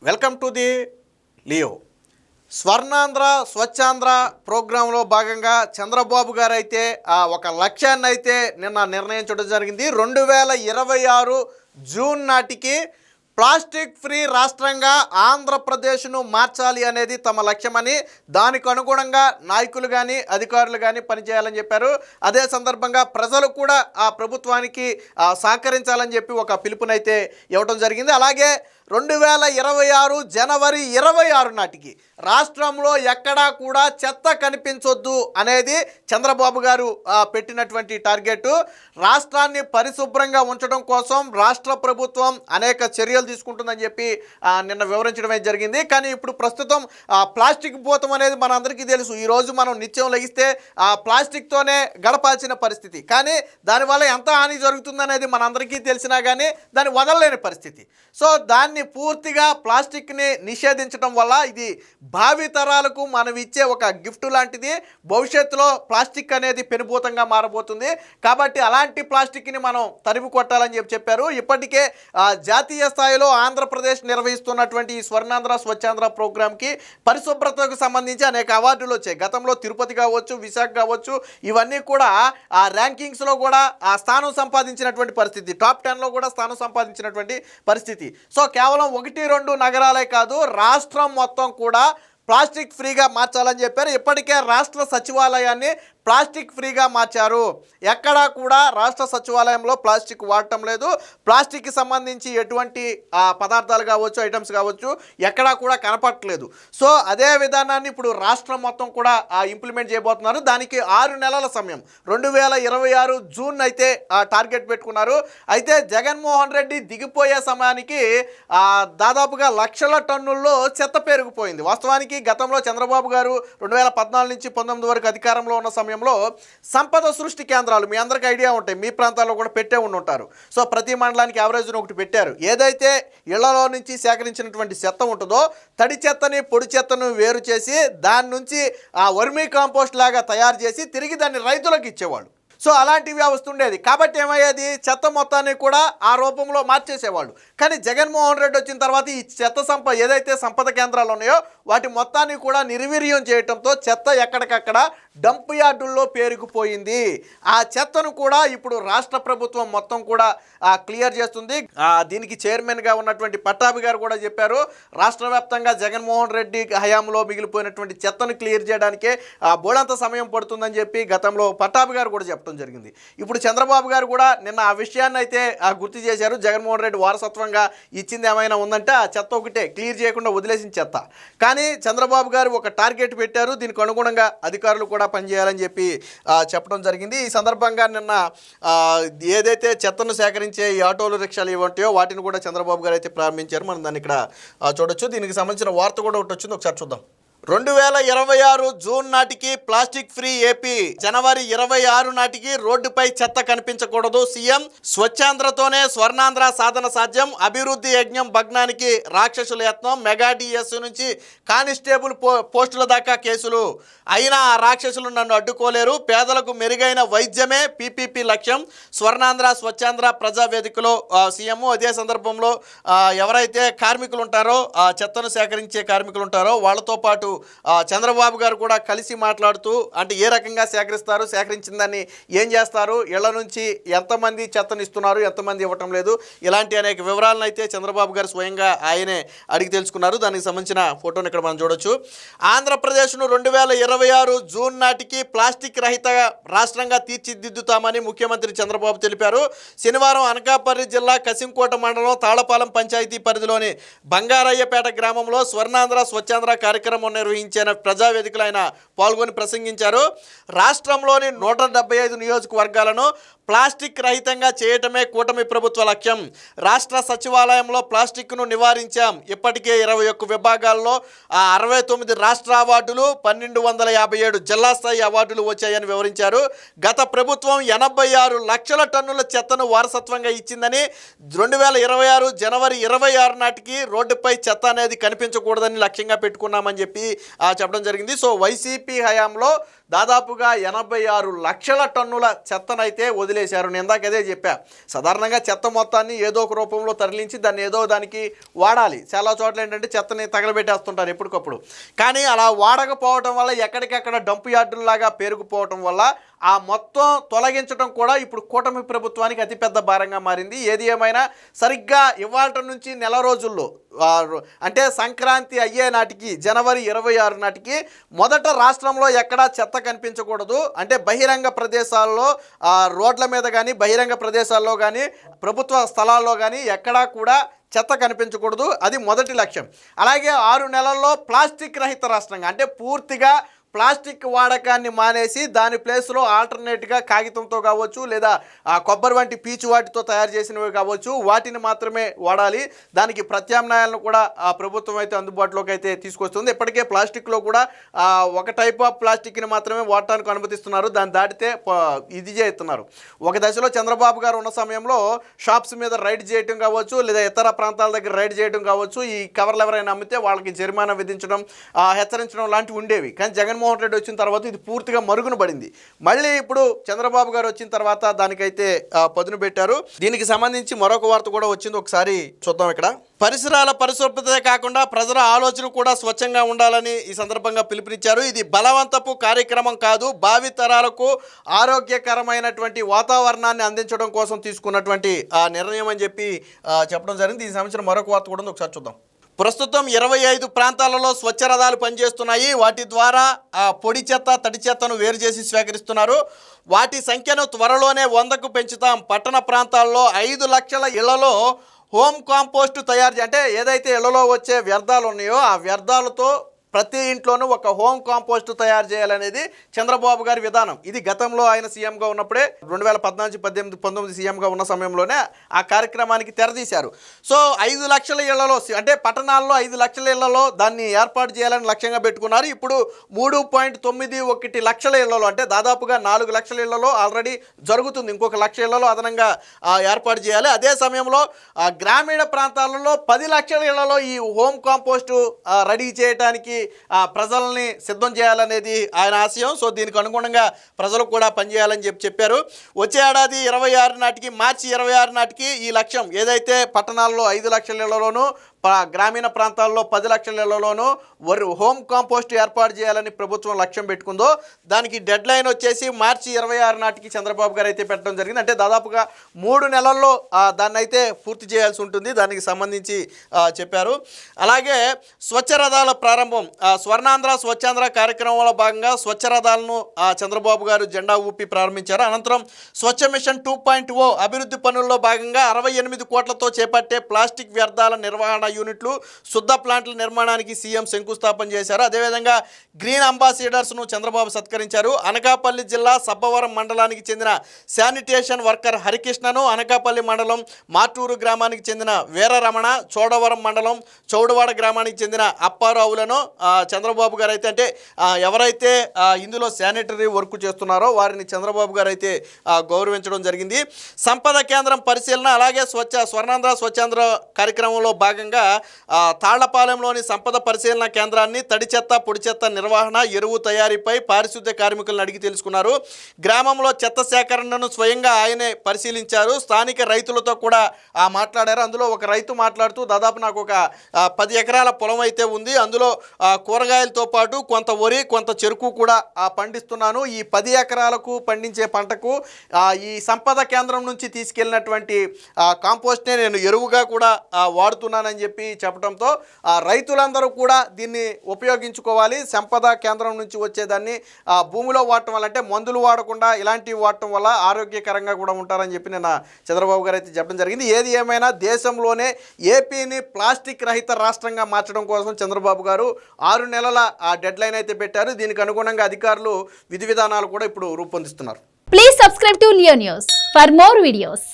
Welcome to the Leo. Swarnandhra Swachhandhra ప్రోగ్రాంలో భాగంగా చంద్రబాబు గారు అయితే ఒక లక్ష్యాన్ని అయితే నిన్న నిర్ణయించడం జరిగింది. 2026 జూన్ నాటికి ప్లాస్టిక్ ఫ్రీ రాష్ట్రంగా ఆంధ్రప్రదేశ్ను మార్చాలి అనేది తమ లక్ష్యమని, దానికి అనుగుణంగా నాయకులు కానీ అధికారులు కానీ పనిచేయాలని చెప్పారు. అదే సందర్భంగా ప్రజలు కూడా ఆ ప్రభుత్వానికి సహకరించాలని చెప్పి ఒక పిలుపునైతే ఇవ్వడం జరిగింది. అలాగే 2026 జనవరి 26 నాటికి రాష్ట్రంలో ఎక్కడా కూడా చెత్త కనిపించొద్దు అనేది చంద్రబాబు గారు పెట్టినటువంటి టార్గెట్. రాష్ట్రాన్ని పరిశుభ్రంగా ఉంచడం కోసం రాష్ట్ర ప్రభుత్వం అనేక చర్యలు తీసుకుంటుందని చెప్పి నిన్న వివరించడమే జరిగింది. కానీ ఇప్పుడు ప్రస్తుతం ప్లాస్టిక్ భూతం అనేది మనందరికీ తెలుసు. ఈరోజు మనం నిత్యం లెగిస్తే ప్లాస్టిక్తోనే గడపాల్సిన పరిస్థితి. కానీ దానివల్ల ఎంత హాని జరుగుతుందనేది మనందరికీ తెలిసినా కానీ దాన్ని వదలలేని పరిస్థితి. సో దాన్ని పూర్తిగా ప్లాస్టిక్ని నిషేధించడం వల్ల ఇది భావితరాలకు మనం ఇచ్చే ఒక గిఫ్ట్ లాంటిది. భవిష్యత్తులో ప్లాస్టిక్ అనేది పెనుభూతంగా మారబోతుంది. కాబట్టి అలాంటి ప్లాస్టిక్ని మనం తరిమి కొట్టాలని చెప్పారు. ఇప్పటికే జాతీయ స్థాయిలో ఆంధ్రప్రదేశ్ నిర్వహిస్తున్నటువంటి ఈ స్వర్ణాంధ్ర స్వచ్ఛాంధ్ర ప్రోగ్రాంకి పరిశుభ్రతకు సంబంధించి అనేక అవార్డులు వచ్చాయి. గతంలో తిరుపతి కావచ్చు, విశాఖ కావచ్చు, ఇవన్నీ కూడా ఆ ర్యాంకింగ్స్లో కూడా ఆ స్థానం సంపాదించినటువంటి పరిస్థితి. టాప్ 10లో కూడా స్థానం సంపాదించినటువంటి పరిస్థితి. సో కేవలం 1-2 నగరాలే కాదు, రాష్ట్రం మొత్తం కూడా ప్లాస్టిక్ ఫ్రీగా మార్చాలని చెప్పారు. ఇప్పటికే రాష్ట్ర సచివాలయాన్ని ప్లాస్టిక్ ఫ్రీగా మార్చారు. ఎక్కడా కూడా రాష్ట్ర సచివాలయంలో ప్లాస్టిక్ వాడటం లేదు. ప్లాస్టిక్కి సంబంధించి ఎటువంటి పదార్థాలు కావచ్చు, ఐటమ్స్ కావచ్చు, ఎక్కడా కూడా కనపడట్లేదు. సో అదే విధానాన్ని ఇప్పుడు రాష్ట్రం మొత్తం కూడా ఇంప్లిమెంట్ చేయబోతున్నారు. దానికి 6 నెలల సమయం 2026 జూన్ అయితే టార్గెట్ పెట్టుకున్నారు. అయితే జగన్మోహన్ రెడ్డి దిగిపోయే సమయానికి దాదాపుగా లక్షల టన్నుల్లో చెత్త పెరిగిపోయింది. వాస్తవానికి గతంలో చంద్రబాబు గారు 2014 నుంచి 19 వరకు అధికారంలో ఉన్న సమయంలో సంపద సృష్టి కేంద్రాలు మీ అందరికీ ఐడియా ఉంటాయి, మీ ప్రాంతాల్లో కూడా పెట్టే ఉంటారు. సో ప్రతి మండలానికి యావరేజ్ను ఒకటి పెట్టారు. ఏదైతే ఇళ్లలో నుంచి సేకరించినటువంటి చెత్త ఉంటుందో తడి చెత్తని పొడి చెత్తను వేరు చేసి దాని నుంచి వర్మీ కాంపోస్ట్ లాగా తయారు చేసి తిరిగి దాన్ని రైతులకు ఇచ్చేవాళ్ళు. సో అలాంటి వ్యవస్థ ఉండేది. కాబట్టి ఏమయ్యేది, చెత్త మొత్తాన్ని కూడా ఆ రూపంలో మార్చేసేవాళ్ళు. కానీ జగన్మోహన్ రెడ్డి వచ్చిన తర్వాత ఈ చెత్త ఏదైతే సంపద కేంద్రాలు ఉన్నాయో వాటి మొత్తాన్ని కూడా నిర్వీర్యం చేయడంతో చెత్త ఎక్కడికక్కడ డంప్ యార్డుల్లో పేరుకుపోయింది. ఆ చెత్తను కూడా ఇప్పుడు రాష్ట్ర ప్రభుత్వం మొత్తం కూడా క్లియర్ చేస్తుంది. దీనికి చైర్మన్గా ఉన్నటువంటి పట్టాభి గారు కూడా చెప్పారు, రాష్ట్ర వ్యాప్తంగా జగన్మోహన్ రెడ్డి హయాంలో మిగిలిపోయినటువంటి చెత్తను క్లియర్ చేయడానికే బోడంత సమయం పడుతుందని చెప్పి గతంలో పట్టాభి గారు కూడా చెప్పడం జరిగింది. ఇప్పుడు చంద్రబాబు గారు కూడా నిన్న ఆ విషయాన్ని అయితే గుర్తు చేశారు. జగన్మోహన్ రెడ్డి వారసత్వంగా ఇచ్చింది ఏమైనా ఉందంటే ఆ చెత్త ఒకటే, క్లియర్ చేయకుండా వదిలేసిన చెత్త. కానీ చంద్రబాబు గారు ఒక టార్గెట్ పెట్టారు. దీనికి అనుగుణంగా అధికారులు కూడా పనిచేయాలని చెప్పి చెప్పడం జరిగింది. ఈ సందర్భంగా నిన్న ఏదైతే చెత్తను సేకరించే ఈ ఆటోలు రిక్షాలు ఇవంటాయో వాటిని కూడా చంద్రబాబు గారు అయితే ప్రారంభించారు. మనం దాన్ని ఇక్కడ చూడొచ్చు. దీనికి సంబంధించిన వార్త కూడా ఒకటి వచ్చింది, ఒకసారి చూద్దాం. 2026 జూన్ నాటికి ప్లాస్టిక్ ఫ్రీ ఏపీ, జనవరి 26 నాటికి రోడ్డుపై చెత్త కనిపించకూడదు సీఎం. స్వచ్ఛాంధ్రతోనే స్వర్ణాంధ్ర సాధన సాధ్యం. అభివృద్ధి యజ్ఞం భగ్నానికి రాక్షసుల యత్నం. మెగా డిఎస్ నుంచి కానిస్టేబుల్ పోస్టుల దాకా కేసులు. అయినా ఆ రాక్షసులు నన్ను అడ్డుకోలేరు. పేదలకు మెరుగైన వైద్యమే పీపీపీ లక్ష్యం. స్వర్ణాంధ్ర స్వచ్ఛాంధ్ర ప్రజావేదికలో సీఎం. అదే సందర్భంలో ఎవరైతే కార్మికులు ఉంటారో, చెత్తను సేకరించే కార్మికులు ఉంటారో వాళ్ళతో పాటు చంద్రబాబు గారు కూడా కలిసి మాట్లాడుతూ, అంటే ఏ రకంగా సేకరిస్తారు, సేకరించిన దాన్ని ఏం చేస్తారు, ఇళ్ల నుంచి ఎంతమంది చెత్తనిస్తున్నారు, ఎంతమంది ఇవ్వటం లేదు, ఇలాంటి అనేక వివరాలను అయితే చంద్రబాబు గారు స్వయంగా ఆయనే అడిగి తెలుసుకున్నారు. దానికి సంబంధించిన ఫోటోని ఇక్కడ మనం చూడొచ్చు. ఆంధ్రప్రదేశ్ను 2026 జూన్ నాటికి ప్లాస్టిక్ రహిత రాష్ట్రంగా తీర్చిదిద్దుతామని ముఖ్యమంత్రి చంద్రబాబు తెలిపారు. శనివారం అనకాపల్లి జిల్లా కసింకోట మండలం తాళపాలెం పంచాయతీ పరిధిలోని బంగారయ్యపేట గ్రామంలో స్వర్ణాంధ్ర స్వచ్ఛాంధ్ర కార్యక్రమం నిర్వహించిన ప్రజావేదికలు ఆయన పాల్గొని ప్రసంగించారు. రాష్ట్రంలోని 175 నియోజకవర్గాలను ప్లాస్టిక్ రహితంగా చేయటమే కూటమి ప్రభుత్వ లక్ష్యం. రాష్ట్ర సచివాలయంలో ప్లాస్టిక్ను నివారించాం. ఇప్పటికే 21 విభాగాల్లో 69 రాష్ట్ర అవార్డులు, 1257 జిల్లా స్థాయి అవార్డులు వచ్చాయని వివరించారు. గత ప్రభుత్వం 86 లక్షల టన్నుల చెత్తను వారసత్వంగా ఇచ్చిందని, 2026 జనవరి 26 నాటికి రోడ్డుపై చెత్త అనేది కనిపించకూడదని లక్ష్యంగా పెట్టుకున్నామని చెప్పి చెప్పడం జరిగింది. సో వైసీపీ హయాంలో దాదాపుగా 86 లక్షల టన్నుల చెత్తనైతే వదిలేశారు. నేను ఇందాక అదే చెప్పా, సాధారణంగా చెత్త మొత్తాన్ని ఏదో ఒక రూపంలో తరలించి దాన్ని ఏదో దానికి వాడాలి. చాలా చోట్ల ఏంటంటే చెత్తని తగలబెట్టేస్తుంటారు ఎప్పటికప్పుడు. కానీ అలా వాడకపోవడం వల్ల ఎక్కడికక్కడ డంప్ యార్డుల్లాగా పేరుకుపోవటం వల్ల ఆ మొత్తం తొలగించడం కూడా ఇప్పుడు కూటమి ప్రభుత్వానికి అతిపెద్ద భారంగా మారింది. ఏది ఏమైనా సరిగ్గా ఇవాళ నుంచి నెల రోజుల్లో అంటే సంక్రాంతి అయ్యే నాటికి జనవరి 26 నాటికి మొదట రాష్ట్రంలో ఎక్కడా చెత్త కనిపించకూడదు. అంటే బహిరంగ ప్రదేశాల్లో, రోడ్ల మీద కానీ బహిరంగ ప్రదేశాల్లో కానీ ప్రభుత్వ స్థలాల్లో కానీ ఎక్కడా కూడా చెత్త కనిపించకూడదు. అది మొదటి లక్ష్యం. అలాగే 6 నెలల్లో ప్లాస్టిక్ రహిత రాష్ట్రంగా, అంటే పూర్తిగా ప్లాస్టిక్ వాడకాన్ని మానేసి దాని ప్లేస్లో ఆల్టర్నేట్గా కాగితంతో కావచ్చు లేదా కొబ్బరి వంటి పీచు వాటితో తయారు చేసినవి కావచ్చు, వాటిని మాత్రమే వాడాలి. దానికి ప్రత్యామ్నాయాలను కూడా ప్రభుత్వం అయితే అందుబాటులోకి అయితే తీసుకొస్తుంది. ఇప్పటికే ప్లాస్టిక్లో కూడా ఒక టైప్ ఆఫ్ ప్లాస్టిక్ని మాత్రమే వాడటానికి అనుమతిస్తున్నారు. దాన్ని దాటితే ఇది చేస్తున్నారు. ఒక దశలో చంద్రబాబు గారు ఉన్న సమయంలో షాప్స్ మీద రైడ్ చేయడం కావచ్చు లేదా ఇతర ప్రాంతాల దగ్గర రైడ్ చేయడం కావచ్చు, ఈ కవర్లు ఎవరైనా అమ్మితే వాళ్ళకి జరిమానా విధించడం, హెచ్చరించడం లాంటివి ఉండేవి. కానీ జగన్మోహన్ రెడ్డి వచ్చిన తర్వాత ఇది పూర్తిగా మరుగున పడింది. మళ్ళీ ఇప్పుడు చంద్రబాబు గారు వచ్చిన తర్వాత దానికైతే పదును పెట్టారు. దీనికి సంబంధించి మరొక వార్త కూడా వచ్చింది, ఒకసారి చూద్దాం. ఇక్కడ పరిసరాల పరిశుభ్రతే కాకుండా ప్రజల ఆలోచన కూడా స్వచ్ఛంగా ఉండాలని ఈ సందర్భంగా పిలుపునిచ్చారు. ఇది బలవంతపు కార్యక్రమం కాదు, భావితరాలకు ఆరోగ్యకరమైనటువంటి వాతావరణాన్ని అందించడం కోసం తీసుకున్నటువంటి నిర్ణయం అని చెప్పి చెప్పడం జరిగింది. దీనికి సంబంధించిన మరొక వార్త కూడా ఒకసారి చూద్దాం. ప్రస్తుతం 25 ప్రాంతాలలో స్వచ్ఛ రథాలు పనిచేస్తున్నాయి. వాటి ద్వారా పొడి చెత్త, తడి చెత్తను వేరు చేసి స్వీకరిస్తున్నారు. వాటి సంఖ్యను త్వరలోనే 100కు పెంచుతాం. పట్టణ ప్రాంతాల్లో 5 లక్షల ఇళ్లలో హోమ్ కాంపోస్ట్ తయారు, అంటే ఏదైతే ఇళ్లలో వచ్చే వ్యర్థాలు ఉన్నాయో ఆ వ్యర్థాలతో ప్రతి ఇంట్లోనూ ఒక హోమ్ కాంపోస్ట్ తయారు చేయాలనేది చంద్రబాబు గారి విధానం. ఇది గతంలో ఆయన సీఎంగా ఉన్నప్పుడే 2014, 18, 19 సీఎంగా ఉన్న సమయంలోనే ఆ కార్యక్రమానికి తెరదీశారు. సో 5 లక్షల ఇళ్లలో, అంటే పట్టణాల్లో 5 లక్షల ఇళ్లలో దాన్ని ఏర్పాటు చేయాలని లక్ష్యంగా పెట్టుకున్నారు. ఇప్పుడు 3.91 లక్షల ఇళ్లలో, అంటే దాదాపుగా 4 లక్షల ఇళ్లలో ఆల్రెడీ జరుగుతుంది. ఇంకొక 1 లక్ష ఇళ్లలో అదనంగా ఏర్పాటు చేయాలి. అదే సమయంలో గ్రామీణ ప్రాంతాలలో 10 లక్షల ఇళ్లలో ఈ హోమ్ కాంపోస్ట్ రెడీ చేయడానికి ప్రజల్ని సిద్ధం చేయాలనేది ఆయన ఆశయం. సో దీనికి అనుగుణంగా ప్రజలు కూడా పనిచేయాలని చెప్పారు. వచ్చే ఏడాది 26 నాటికి, మార్చి 26 నాటికి ఈ లక్ష్యం ఏదైతే పట్టణాల్లో 5 లక్షల ఇళ్లలోనూ గ్రామీణ ప్రాంతాల్లో 10 లక్షల ఇళ్లలోనూ హోమ్ కాంపోస్ట్ ఏర్పాటు చేయాలని ప్రభుత్వం లక్ష్యం పెట్టుకుందో దానికి డెడ్ లైన్ వచ్చేసి మార్చి 26 నాటికి చంద్రబాబు గారు అయితే పెట్టడం జరిగింది. అంటే దాదాపుగా 3 నెలల్లో దాన్ని అయితే పూర్తి చేయాల్సి ఉంటుంది. దానికి సంబంధించి చెప్పారు. అలాగే స్వచ్ఛ రథాల ప్రారంభం, స్వర్ణాంధ్ర స్వచ్ఛాంధ్ర కార్యక్రమంలో భాగంగా స్వచ్ఛ రథాలను చంద్రబాబు గారు జెండా ఊపి ప్రారంభించారు. అనంతరం స్వచ్ఛ మిషన్ 2.0 అభివృద్ధి పనుల్లో భాగంగా 68 కోట్లతో చేపట్టే ప్లాస్టిక్ వ్యర్థాల నిర్వహణ యూనిట్లు, శుద్ధ ప్లాంట్ల నిర్మాణానికి సీఎం శంకుస్థాపన చేశారు. అదేవిధంగా గ్రీన్ అంబాసిడర్స్ను చంద్రబాబు సత్కరించారు. అనకాపల్లి జిల్లా సబ్బవరం మండలానికి చెందిన శానిటేషన్ వర్కర్ హరికృష్ణను, అనకాపల్లి మండలం మాటూరు గ్రామానికి చెందిన వీరరమణ, చోడవరం మండలం చౌడవాడ గ్రామానికి చెందిన అప్పారావులను చంద్రబాబు గారు అయితే, అంటే ఎవరైతే ఇందులో శానిటరీ వర్క్ చేస్తున్నారో వారిని చంద్రబాబు గారు అయితే గౌరవించడం జరిగింది. సంపద కేంద్రం పరిశీలన, అలాగే స్వర్ణాంధ్ర స్వచ్ఛాంధ్ర కార్యక్రమంలో భాగంగా తాళ్లపాలెంలోని సంపద పరిశీలన కేంద్రాన్ని తడి చెత్త, పొడి చెత్త నిర్వహణ, ఎరువు తయారీపై పారిశుద్ధ్య కార్మికులను అడిగి తెలుసుకున్నారు. గ్రామంలో చెత్త సేకరణను స్వయంగా ఆయనే పరిశీలించారు. స్థానిక రైతులతో కూడా మాట్లాడారు. అందులో ఒక రైతు మాట్లాడుతూ, దాదాపు నాకు ఒక 10 ఎకరాల పొలం అయితే ఉంది, అందులో కూరగాయలతో పాటు కొంత వరి, కొంత చెరుకు కూడా పండిస్తున్నాను. ఈ 10 ఎకరాలకు పండించే పంటకు ఈ సంపద కేంద్రం నుంచి తీసుకెళ్ళినటువంటి కాంపోస్ట్నే నేను ఎరువుగా కూడా వాడుతున్నానని చెప్పి చెప్పడంతో రైతులందరూ కూడా దీన్ని ఉపయోగించుకోవాలి. సంపద కేంద్రం నుంచి వచ్చేదాన్ని భూమిలో వాడటం వల్ల, అంటే మందులు వాడకుండా ఇలాంటివి వాడటం వల్ల ఆరోగ్యకరంగా కూడా ఉంటారని చెప్పి నిన్న చంద్రబాబు గారు అయితే చెప్పడం జరిగింది. ఏది ఏమైనా దేశంలోనే ఏపీని ప్లాస్టిక్ రహిత రాష్ట్రంగా మార్చడం కోసం చంద్రబాబు గారు 6 నెలల డెడ్ లైన్ అయితే పెట్టారు. దీనికి అనుగుణంగా అధికారులు విధి విధానాలు కూడా ఇప్పుడు రూపొందిస్తున్నారు. Please subscribe to Leo news for more videos.